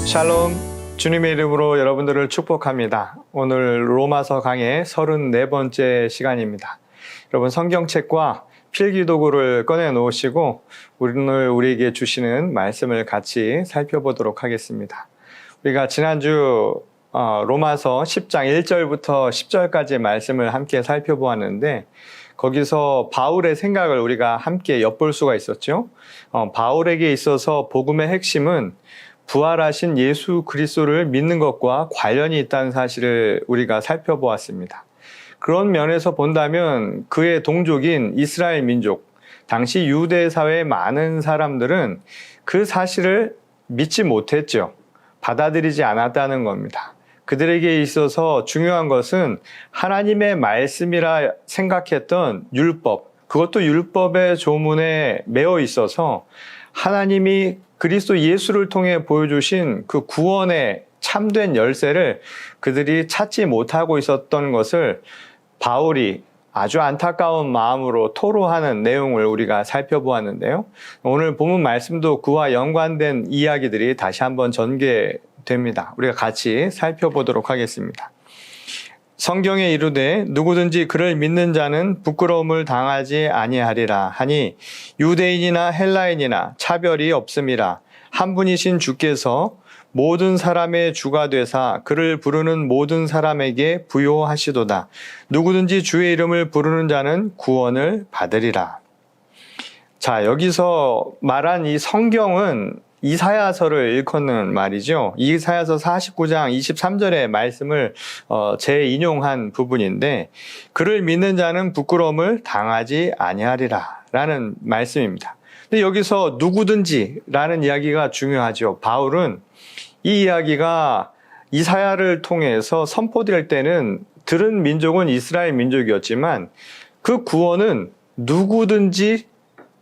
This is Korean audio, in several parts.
샬롬, 주님의 이름으로 여러분들을 축복합니다. 오늘 로마서 강의 34번째 시간입니다. 여러분 성경책과 필기도구를 꺼내 놓으시고 오늘 우리에게 주시는 말씀을 같이 살펴보도록 하겠습니다. 우리가 지난주 로마서 10장 1절부터 10절까지 말씀을 함께 살펴보았는데 거기서 바울의 생각을 우리가 함께 엿볼 수가 있었죠. 바울에게 있어서 복음의 핵심은 부활하신 예수 그리스도를 믿는 것과 관련이 있다는 사실을 우리가 살펴보았습니다. 그런 면에서 본다면 그의 동족인 이스라엘 민족, 당시 유대 사회의 많은 사람들은 그 사실을 믿지 못했죠. 받아들이지 않았다는 겁니다. 그들에게 있어서 중요한 것은 하나님의 말씀이라 생각했던 율법, 그것도 율법의 조문에 매어 있어서 하나님이 그리스도 예수를 통해 보여주신 그 구원의 참된 열쇠를 그들이 찾지 못하고 있었던 것을 바울이 아주 안타까운 마음으로 토로하는 내용을 우리가 살펴보았는데요. 오늘 본문 말씀도 그와 연관된 이야기들이 다시 한번 전개됩니다. 우리가 같이 살펴보도록 하겠습니다. 성경에 이르되 누구든지 그를 믿는 자는 부끄러움을 당하지 아니하리라 하니 유대인이나 헬라인이나 차별이 없음이라. 한 분이신 주께서 모든 사람의 주가 되사 그를 부르는 모든 사람에게 부요하시도다. 누구든지 주의 이름을 부르는 자는 구원을 받으리라. 자, 여기서 말한 이 성경은 이사야서를 일컫는 말이죠. 이사야서 49장 23절의 말씀을 재인용한 부분인데 그를 믿는 자는 부끄러움을 당하지 아니하리라 라는 말씀입니다. 근데 여기서 누구든지 라는 이야기가 중요하죠. 바울은 이 이야기가 이사야를 통해서 선포될 때는 들은 민족은 이스라엘 민족이었지만 그 구원은 누구든지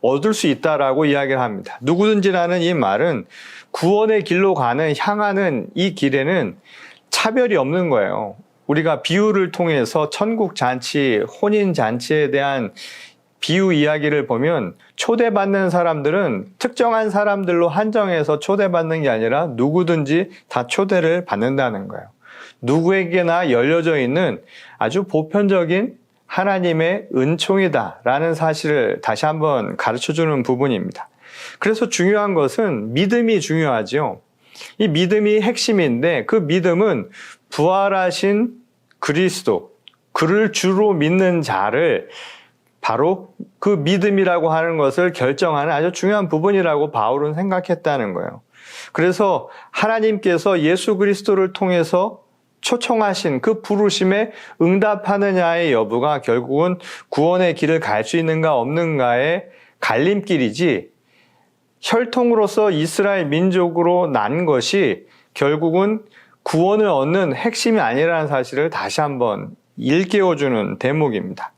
얻을 수 있다라고 이야기를 합니다. 누구든지라는 이 말은 구원의 길로 향하는 이 길에는 차별이 없는 거예요. 우리가 비유를 통해서 천국 잔치, 혼인 잔치에 대한 비유 이야기를 보면 초대받는 사람들은 특정한 사람들로 한정해서 초대받는 게 아니라 누구든지 다 초대를 받는다는 거예요. 누구에게나 열려져 있는 아주 보편적인 하나님의 은총이다라는 사실을 다시 한번 가르쳐주는 부분입니다. 그래서 중요한 것은 믿음이 중요하죠. 이 믿음이 핵심인데 그 믿음은 부활하신 그리스도, 그를 주로 믿는 자를 바로 그 믿음이라고 하는 것을 결정하는 아주 중요한 부분이라고 바울은 생각했다는 거예요. 그래서 하나님께서 예수 그리스도를 통해서 초청하신 그 부르심에 응답하느냐의 여부가 결국은 구원의 길을 갈 수 있는가 없는가의 갈림길이지 혈통으로서 이스라엘 민족으로 난 것이 결국은 구원을 얻는 핵심이 아니라는 사실을 다시 한번 일깨워주는 대목입니다.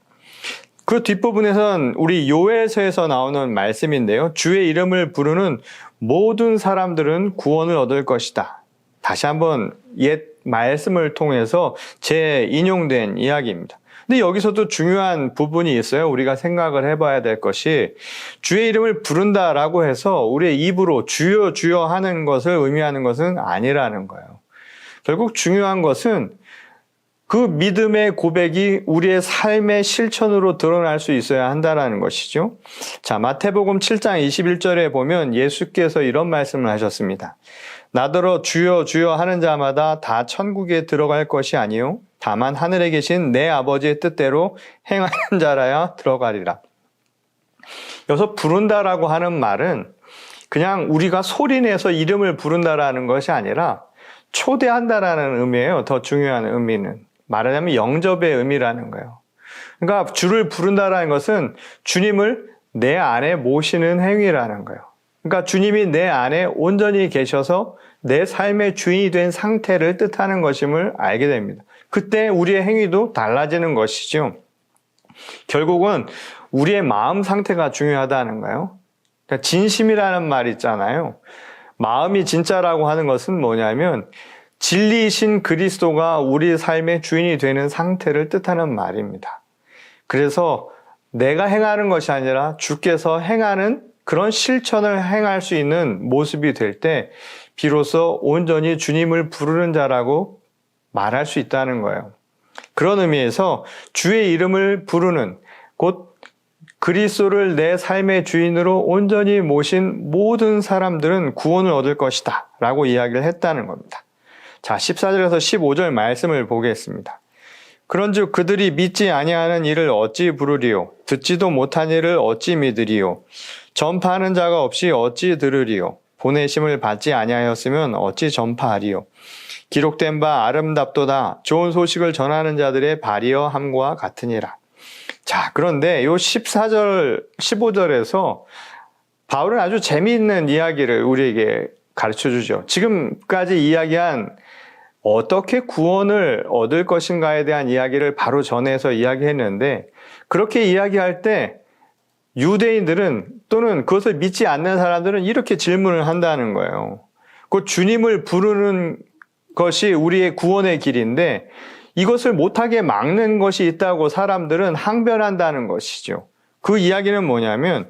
그 뒷부분에선 우리 요엘서에서 나오는 말씀인데요. 주의 이름을 부르는 모든 사람들은 구원을 얻을 것이다. 다시 한번 옛 말씀을 통해서 재인용된 이야기입니다. 근데 여기서도 중요한 부분이 있어요. 우리가 생각을 해봐야 될 것이 주의 이름을 부른다라고 해서 우리의 입으로 주여 주여 하는 것을 의미하는 것은 아니라는 거예요. 결국 중요한 것은 그 믿음의 고백이 우리의 삶의 실천으로 드러날 수 있어야 한다는 것이죠. 자, 마태복음 7장 21절에 보면 예수께서 이런 말씀을 하셨습니다. 나더러 주여 주여 하는 자마다 다 천국에 들어갈 것이 아니요 다만 하늘에 계신 내 아버지의 뜻대로 행하는 자라야 들어가리라. 여기서 부른다라고 하는 말은 그냥 우리가 소리내서 이름을 부른다라는 것이 아니라 초대한다라는 의미예요. 더 중요한 의미는. 말하자면 영접의 의미라는 거예요. 그러니까 주를 부른다라는 것은 주님을 내 안에 모시는 행위라는 거예요. 그러니까 주님이 내 안에 온전히 계셔서 내 삶의 주인이 된 상태를 뜻하는 것임을 알게 됩니다. 그때 우리의 행위도 달라지는 것이죠. 결국은 우리의 마음 상태가 중요하다는 거예요. 그러니까 진심이라는 말 있잖아요. 마음이 진짜라고 하는 것은 뭐냐면 진리이신 그리스도가 우리 삶의 주인이 되는 상태를 뜻하는 말입니다. 그래서 내가 행하는 것이 아니라 주께서 행하는 그런 실천을 행할 수 있는 모습이 될 때 비로소 온전히 주님을 부르는 자라고 말할 수 있다는 거예요. 그런 의미에서 주의 이름을 부르는, 곧 그리스도를 내 삶의 주인으로 온전히 모신 모든 사람들은 구원을 얻을 것이다 라고 이야기를 했다는 겁니다. 자, 14절에서 15절 말씀을 보겠습니다. 그런즉 그들이 믿지 아니하는 일을 어찌 부르리요? 듣지도 못한 일을 어찌 믿으리요? 전파하는 자가 없이 어찌 들으리요? 보내심을 받지 아니하였으면 어찌 전파하리요? 기록된 바 아름답도다. 좋은 소식을 전하는 자들의 발이여 함과 같으니라. 자, 그런데 요 14절, 15절에서 바울은 아주 재미있는 이야기를 우리에게 가르쳐 주죠. 지금까지 이야기한 어떻게 구원을 얻을 것인가에 대한 이야기를 바로 전해서 이야기했는데, 그렇게 이야기할 때 유대인들은 또는 그것을 믿지 않는 사람들은 이렇게 질문을 한다는 거예요. 그 주님을 부르는 것이 우리의 구원의 길인데 이것을 못하게 막는 것이 있다고 사람들은 항변한다는 것이죠. 그 이야기는 뭐냐면,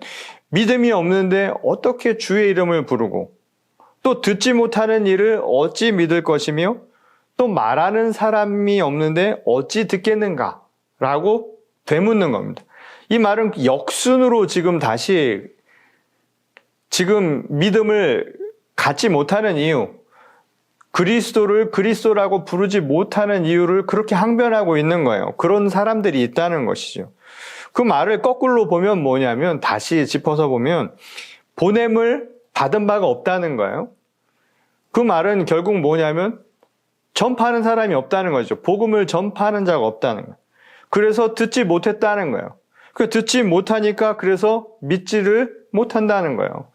믿음이 없는데 어떻게 주의 이름을 부르고, 또 듣지 못하는 일을 어찌 믿을 것이며, 또 말하는 사람이 없는데 어찌 듣겠는가? 라고 되묻는 겁니다. 이 말은 역순으로 지금 다시 지금 믿음을 갖지 못하는 이유, 그리스도를 그리스도라고 부르지 못하는 이유를 그렇게 항변하고 있는 거예요. 그런 사람들이 있다는 것이죠. 그 말을 거꾸로 보면 뭐냐면, 다시 짚어서 보면 보냄을 받은 바가 없다는 거예요. 그 말은 결국 뭐냐면 전파하는 사람이 없다는 거죠. 복음을 전파하는 자가 없다는 거예요. 그래서 듣지 못했다는 거예요. 듣지 못하니까 그래서 믿지를 못한다는 거예요.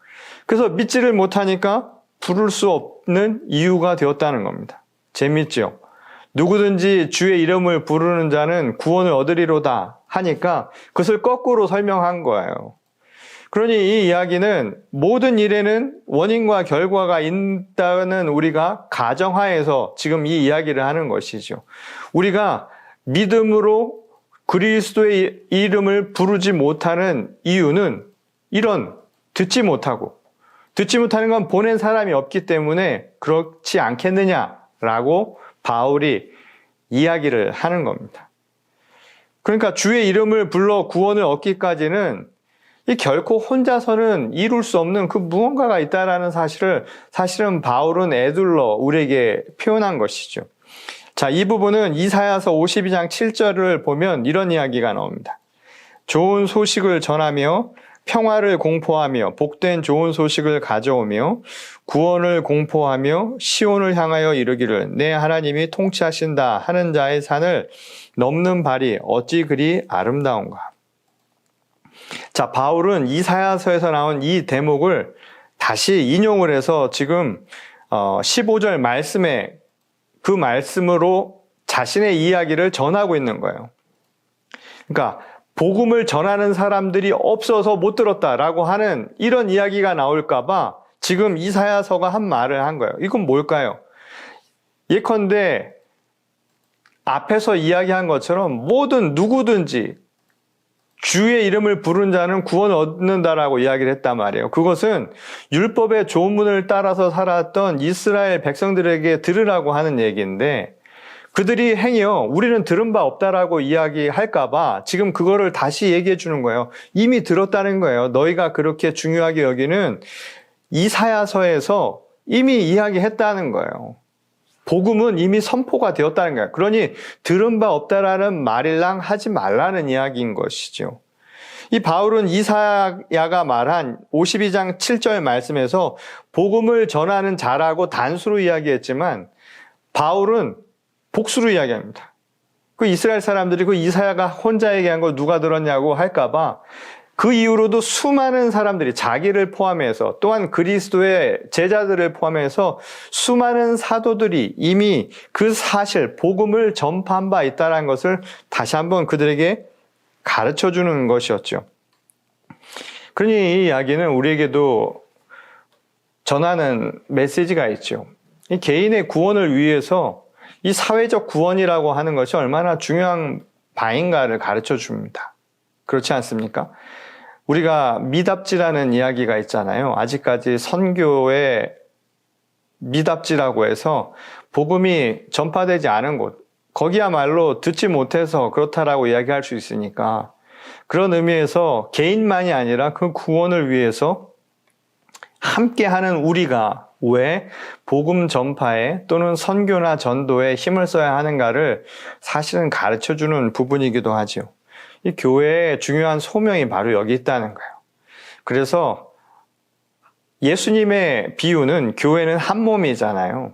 그래서 믿지를 못하니까 부를 수 없는 이유가 되었다는 겁니다. 재밌죠? 누구든지 주의 이름을 부르는 자는 구원을 얻으리로다 하니까 그것을 거꾸로 설명한 거예요. 그러니 이 이야기는 모든 일에는 원인과 결과가 있다는 우리가 가정하에서 지금 이 이야기를 하는 것이죠. 우리가 믿음으로 그리스도의 이름을 부르지 못하는 이유는 이런 듣지 못하는 건 보낸 사람이 없기 때문에 그렇지 않겠느냐라고 바울이 이야기를 하는 겁니다. 그러니까 주의 이름을 불러 구원을 얻기까지는 이 결코 혼자서는 이룰 수 없는 그 무언가가 있다라는 사실은 바울은 애둘러 우리에게 표현한 것이죠. 자, 이 부분은 이사야서 52장 7절을 보면 이런 이야기가 나옵니다. 좋은 소식을 전하며 평화를 공포하며 복된 좋은 소식을 가져오며 구원을 공포하며 시온을 향하여 이르기를 내 하나님이 통치하신다 하는 자의 산을 넘는 발이 어찌 그리 아름다운가. 자, 바울은 이사야서에서 나온 이 대목을 다시 인용을 해서 지금 15절 말씀에 그 말씀으로 자신의 이야기를 전하고 있는 거예요. 그러니까 복음을 전하는 사람들이 없어서 못 들었다라고 하는 이런 이야기가 나올까봐 지금 이사야서가 한 말을 한 거예요. 이건 뭘까요? 예컨대 앞에서 이야기한 것처럼 모든 누구든지 주의 이름을 부른 자는 구원을 얻는다라고 이야기를 했단 말이에요. 그것은 율법의 조문을 따라서 살았던 이스라엘 백성들에게 들으라고 하는 얘기인데, 그들이 행여 우리는 들은 바 없다라고 이야기할까봐 지금 그거를 다시 얘기해 주는 거예요. 이미 들었다는 거예요. 너희가 그렇게 중요하게 여기는 이사야서에서 이미 이야기했다는 거예요. 복음은 이미 선포가 되었다는 거예요. 그러니 들은 바 없다라는 말일랑 하지 말라는 이야기인 것이죠. 이 바울은 이사야가 말한 52장 7절 말씀에서 복음을 전하는 자라고 단수로 이야기했지만 바울은 복수로 이야기합니다. 그 이스라엘 사람들이 그 이사야가 혼자 얘기한 거 누가 들었냐고 할까봐 그 이후로도 수많은 사람들이 자기를 포함해서 또한 그리스도의 제자들을 포함해서 수많은 사도들이 이미 그 사실, 복음을 전파한 바 있다는 것을 다시 한번 그들에게 가르쳐주는 것이었죠. 그러니 이 이야기는 우리에게도 전하는 메시지가 있죠. 이 개인의 구원을 위해서 이 사회적 구원이라고 하는 것이 얼마나 중요한 바인가를 가르쳐 줍니다. 그렇지 않습니까? 우리가 미답지라는 이야기가 있잖아요. 아직까지 선교에 미답지라고 해서 복음이 전파되지 않은 곳, 거기야말로 듣지 못해서 그렇다라고 이야기할 수 있으니까 그런 의미에서 개인만이 아니라 그 구원을 위해서 함께하는 우리가 왜 복음 전파에 또는 선교나 전도에 힘을 써야 하는가를 사실은 가르쳐주는 부분이기도 하죠. 이 교회의 중요한 소명이 바로 여기 있다는 거예요. 그래서 예수님의 비유는 교회는 한 몸이잖아요.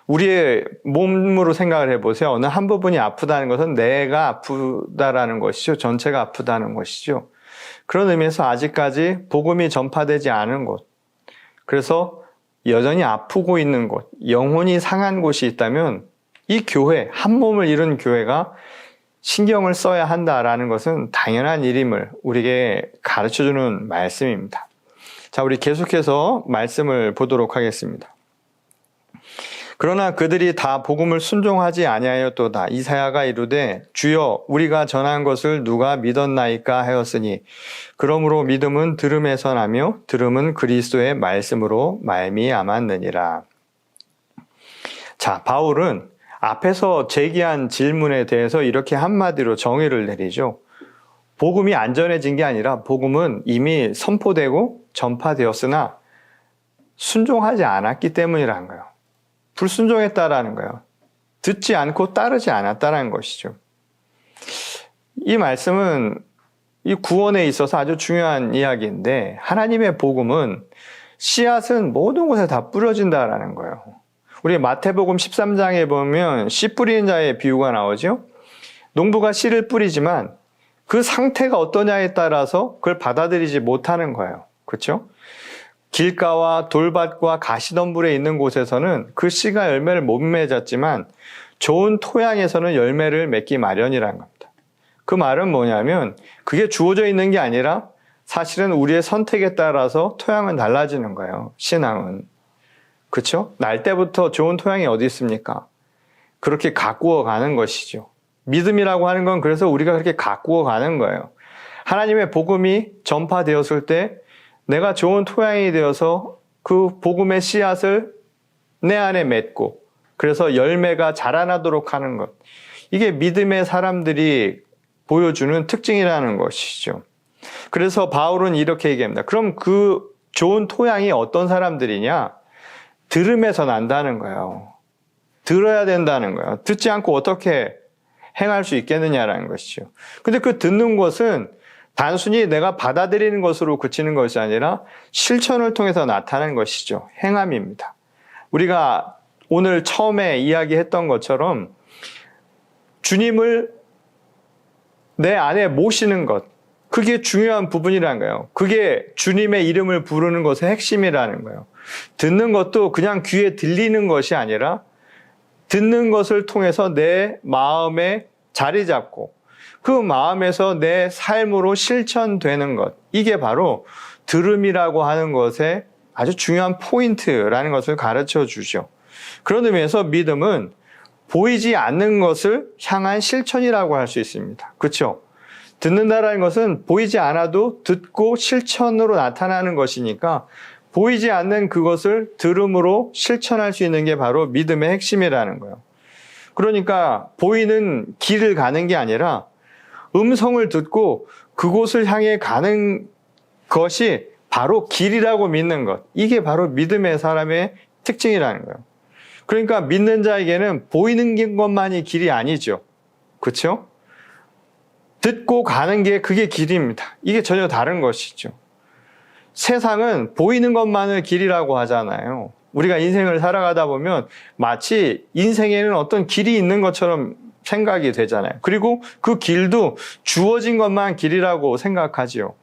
우리의 몸으로 생각을 해보세요. 어느 한 부분이 아프다는 것은 내가 아프다라는 것이죠. 전체가 아프다는 것이죠. 그런 의미에서 아직까지 복음이 전파되지 않은 곳, 그래서 여전히 아프고 있는 곳, 영혼이 상한 곳이 있다면 이 교회, 한 몸을 이룬 교회가 신경을 써야 한다라는 것은 당연한 일임을 우리에게 가르쳐주는 말씀입니다. 자, 우리 계속해서 말씀을 보도록 하겠습니다. 그러나 그들이 다 복음을 순종하지 아니하였도다. 이사야가 이르되 주여 우리가 전한 것을 누가 믿었나이까 하였으니 그러므로 믿음은 들음에서 나며 들음은 그리스도의 말씀으로 말미암았느니라. 자, 바울은 앞에서 제기한 질문에 대해서 이렇게 한마디로 정의를 내리죠. 복음이 안전해진 게 아니라 복음은 이미 선포되고 전파되었으나 순종하지 않았기 때문이라는 거예요. 불순종했다라는 거예요. 듣지 않고 따르지 않았다라는 것이죠. 이 말씀은 이 구원에 있어서 아주 중요한 이야기인데 하나님의 복음은 씨앗은 모든 곳에 다 뿌려진다라는 거예요. 우리 마태복음 13장에 보면 씨 뿌리는 자의 비유가 나오죠. 농부가 씨를 뿌리지만 그 상태가 어떠냐에 따라서 그걸 받아들이지 못하는 거예요. 그렇죠? 길가와 돌밭과 가시덤불에 있는 곳에서는 그 씨가 열매를 못 맺었지만 좋은 토양에서는 열매를 맺기 마련이라는 겁니다. 그 말은 뭐냐면 그게 주어져 있는 게 아니라 사실은 우리의 선택에 따라서 토양은 달라지는 거예요. 신앙은. 그렇죠? 날 때부터 좋은 토양이 어디 있습니까? 그렇게 가꾸어 가는 것이죠. 믿음이라고 하는 건 그래서 우리가 그렇게 가꾸어 가는 거예요. 하나님의 복음이 전파되었을 때 내가 좋은 토양이 되어서 그 복음의 씨앗을 내 안에 맺고 그래서 열매가 자라나도록 하는 것. 이게 믿음의 사람들이 보여주는 특징이라는 것이죠. 그래서 바울은 이렇게 얘기합니다. 그럼 그 좋은 토양이 어떤 사람들이냐? 들음에서 난다는 거예요. 들어야 된다는 거예요. 듣지 않고 어떻게 행할 수 있겠느냐라는 것이죠. 근데 그 듣는 것은 단순히 내가 받아들이는 것으로 그치는 것이 아니라 실천을 통해서 나타나는 것이죠. 행함입니다. 우리가 오늘 처음에 이야기했던 것처럼 주님을 내 안에 모시는 것, 그게 중요한 부분이라는 거예요. 그게 주님의 이름을 부르는 것의 핵심이라는 거예요. 듣는 것도 그냥 귀에 들리는 것이 아니라 듣는 것을 통해서 내 마음에 자리 잡고 그 마음에서 내 삶으로 실천되는 것, 이게 바로 들음이라고 하는 것의 아주 중요한 포인트라는 것을 가르쳐 주죠. 그런 의미에서 믿음은 보이지 않는 것을 향한 실천이라고 할 수 있습니다. 그렇죠? 듣는다라는 것은 보이지 않아도 듣고 실천으로 나타나는 것이니까 보이지 않는 그것을 들음으로 실천할 수 있는 게 바로 믿음의 핵심이라는 거예요. 그러니까 보이는 길을 가는 게 아니라 음성을 듣고 그곳을 향해 가는 것이 바로 길이라고 믿는 것. 이게 바로 믿음의 사람의 특징이라는 거예요. 그러니까 믿는 자에게는 보이는 것만이 길이 아니죠. 그렇죠? 듣고 가는 게 그게 길입니다. 이게 전혀 다른 것이죠. 세상은 보이는 것만을 길이라고 하잖아요. 우리가 인생을 살아가다 보면 마치 인생에는 어떤 길이 있는 것처럼 생각이 되잖아요. 그리고 그 길도 주어진 것만 길이라고 생각하지요.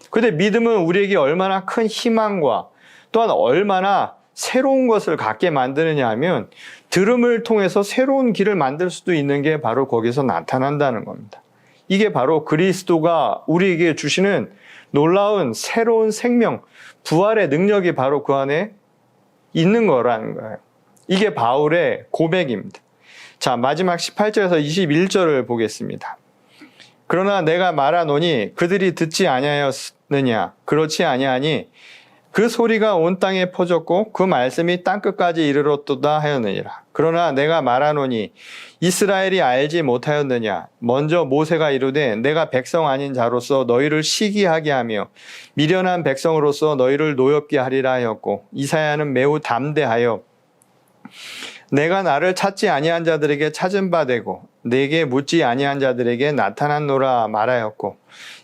그런데 믿음은 우리에게 얼마나 큰 희망과 또한 얼마나 새로운 것을 갖게 만드느냐 하면 들음을 통해서 새로운 길을 만들 수도 있는 게 바로 거기서 나타난다는 겁니다. 이게 바로 그리스도가 우리에게 주시는 놀라운 새로운 생명, 부활의 능력이 바로 그 안에 있는 거라는 거예요. 이게 바울의 고백입니다. 자, 마지막 18절에서 21절을 보겠습니다. 그러나 내가 말하노니 그들이 듣지 아니하였느냐? 그렇지 아니하니 그 소리가 온 땅에 퍼졌고 그 말씀이 땅끝까지 이르렀도다 하였느니라. 그러나 내가 말하노니 이스라엘이 알지 못하였느냐. 먼저 모세가 이르되 내가 백성 아닌 자로서 너희를 시기하게 하며 미련한 백성으로서 너희를 노엽게 하리라 하였고, 이사야는 매우 담대하여 내가 나를 찾지 아니한 자들에게 찾은 바 되고 내게 묻지 아니한 자들에게 나타났노라 말하였고,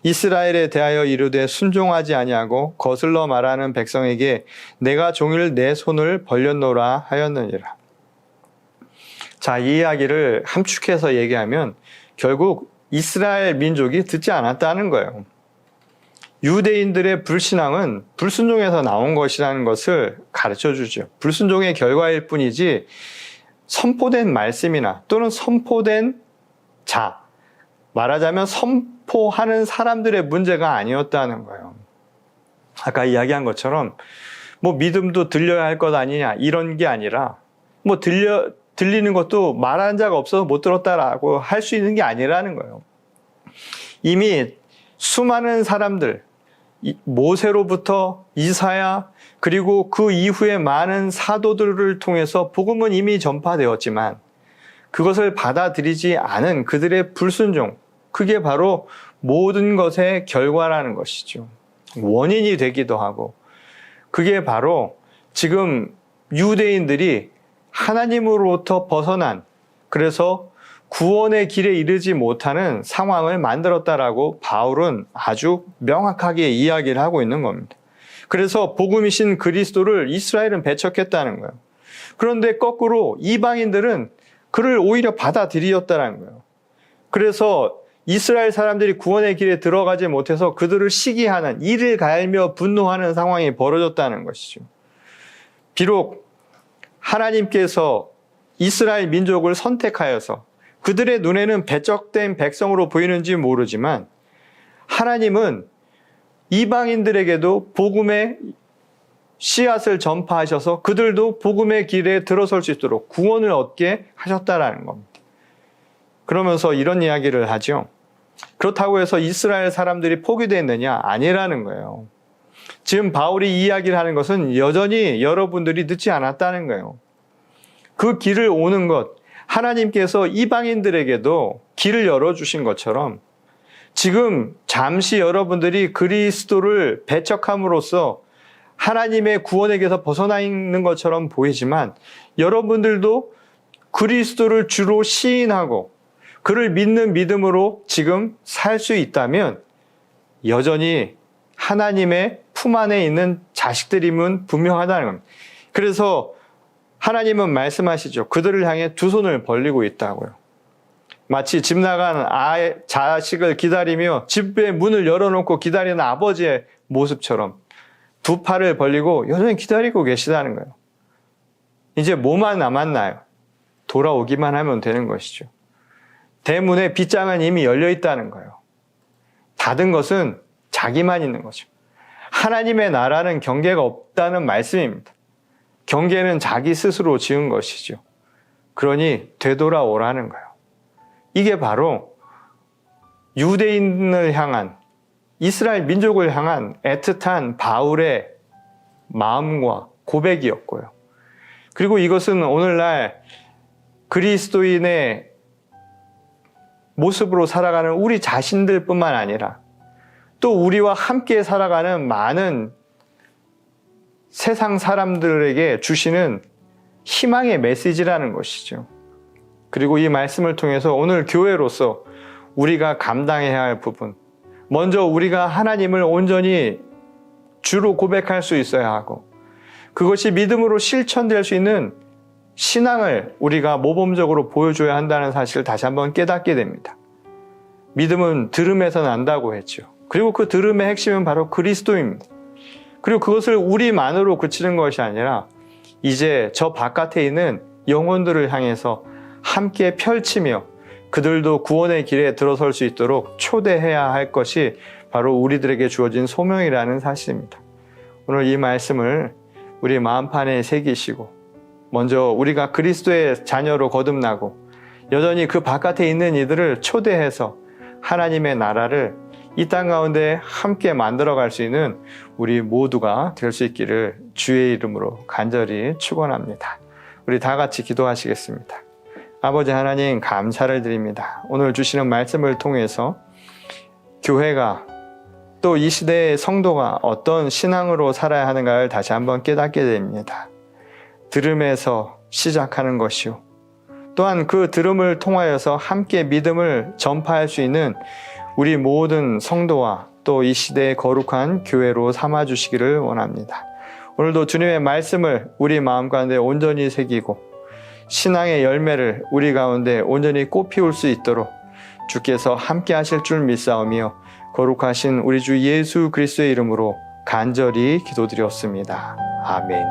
이스라엘에 대하여 이르되 순종하지 아니하고 거슬러 말하는 백성에게 내가 종일 내 손을 벌렸노라 하였느니라. 자, 이 이야기를 함축해서 얘기하면 결국 이스라엘 민족이 듣지 않았다는 거예요. 유대인들의 불신앙은 불순종에서 나온 것이라는 것을 가르쳐 주죠. 불순종의 결과일 뿐이지 선포된 말씀이나 또는 선포된 자, 말하자면 선포하는 사람들의 문제가 아니었다는 거예요. 아까 이야기한 것처럼 뭐 믿음도 들려야 할 것 아니냐 이런 게 아니라, 뭐 들리는 것도 말하는 자가 없어서 못 들었다라고 할 수 있는 게 아니라는 거예요. 이미 수많은 사람들, 모세로부터 이사야, 그리고 그 이후에 많은 사도들을 통해서 복음은 이미 전파되었지만 그것을 받아들이지 않은 그들의 불순종, 그게 바로 모든 것의 결과라는 것이죠. 원인이 되기도 하고, 그게 바로 지금 유대인들이 하나님으로부터 벗어난, 그래서 구원의 길에 이르지 못하는 상황을 만들었다라고 바울은 아주 명확하게 이야기를 하고 있는 겁니다. 그래서 복음이신 그리스도를 이스라엘은 배척했다는 거예요. 그런데 거꾸로 이방인들은 그를 오히려 받아들였다는 거예요. 그래서 이스라엘 사람들이 구원의 길에 들어가지 못해서 그들을 시기하는, 이를 갈며 분노하는 상황이 벌어졌다는 것이죠. 비록 하나님께서 이스라엘 민족을 선택하여서 그들의 눈에는 배척된 백성으로 보이는지 모르지만 하나님은 이방인들에게도 복음의 씨앗을 전파하셔서 그들도 복음의 길에 들어설 수 있도록 구원을 얻게 하셨다라는 겁니다. 그러면서 이런 이야기를 하죠. 그렇다고 해서 이스라엘 사람들이 포기됐느냐? 아니라는 거예요. 지금 바울이 이야기를 하는 것은 여전히 여러분들이 듣지 않았다는 거예요. 그 길을 오는 것, 하나님께서 이방인들에게도 길을 열어주신 것처럼 지금 잠시 여러분들이 그리스도를 배척함으로써 하나님의 구원에게서 벗어나 있는 것처럼 보이지만 여러분들도 그리스도를 주로 시인하고 그를 믿는 믿음으로 지금 살 수 있다면 여전히 하나님의 품 안에 있는 자식들임은 분명하다는 겁니다. 그래서 하나님은 말씀하시죠. 그들을 향해 두 손을 벌리고 있다고요. 마치 집 나간 자식을 기다리며 집의 문을 열어놓고 기다리는 아버지의 모습처럼 두 팔을 벌리고 여전히 기다리고 계시다는 거예요. 이제 뭐만 남았나요? 돌아오기만 하면 되는 것이죠. 대문의 빗장은 이미 열려 있다는 거예요. 닫은 것은 자기만 있는 거죠. 하나님의 나라는 경계가 없다는 말씀입니다. 경계는 자기 스스로 지은 것이죠. 그러니 되돌아오라는 거예요. 이게 바로 유대인을 향한, 이스라엘 민족을 향한 애틋한 바울의 마음과 고백이었고요. 그리고 이것은 오늘날 그리스도인의 모습으로 살아가는 우리 자신들뿐만 아니라 또 우리와 함께 살아가는 많은 세상 사람들에게 주시는 희망의 메시지라는 것이죠. 그리고 이 말씀을 통해서 오늘 교회로서 우리가 감당해야 할 부분, 먼저 우리가 하나님을 온전히 주로 고백할 수 있어야 하고 그것이 믿음으로 실천될 수 있는 신앙을 우리가 모범적으로 보여줘야 한다는 사실을 다시 한번 깨닫게 됩니다. 믿음은 들음에서 난다고 했죠. 그리고 그 들음의 핵심은 바로 그리스도입니다. 그리고 그것을 우리만으로 그치는 것이 아니라 이제 저 바깥에 있는 영혼들을 향해서 함께 펼치며 그들도 구원의 길에 들어설 수 있도록 초대해야 할 것이 바로 우리들에게 주어진 소명이라는 사실입니다. 오늘 이 말씀을 우리 마음판에 새기시고 먼저 우리가 그리스도의 자녀로 거듭나고 여전히 그 바깥에 있는 이들을 초대해서 하나님의 나라를 이 땅 가운데 함께 만들어갈 수 있는 우리 모두가 될 수 있기를 주의 이름으로 간절히 축원합니다. 우리 다 같이 기도하시겠습니다. 아버지 하나님, 감사를 드립니다. 오늘 주시는 말씀을 통해서 교회가 또 이 시대의 성도가 어떤 신앙으로 살아야 하는가를 다시 한번 깨닫게 됩니다. 들음에서 시작하는 것이요, 또한 그 들음을 통하여서 함께 믿음을 전파할 수 있는 우리 모든 성도와 또 이 시대의 거룩한 교회로 삼아주시기를 원합니다. 오늘도 주님의 말씀을 우리 마음 가운데 온전히 새기고 신앙의 열매를 우리 가운데 온전히 꽃피울 수 있도록 주께서 함께 하실 줄 믿사오며 거룩하신 우리 주 예수 그리스도의 이름으로 간절히 기도드렸습니다. 아멘.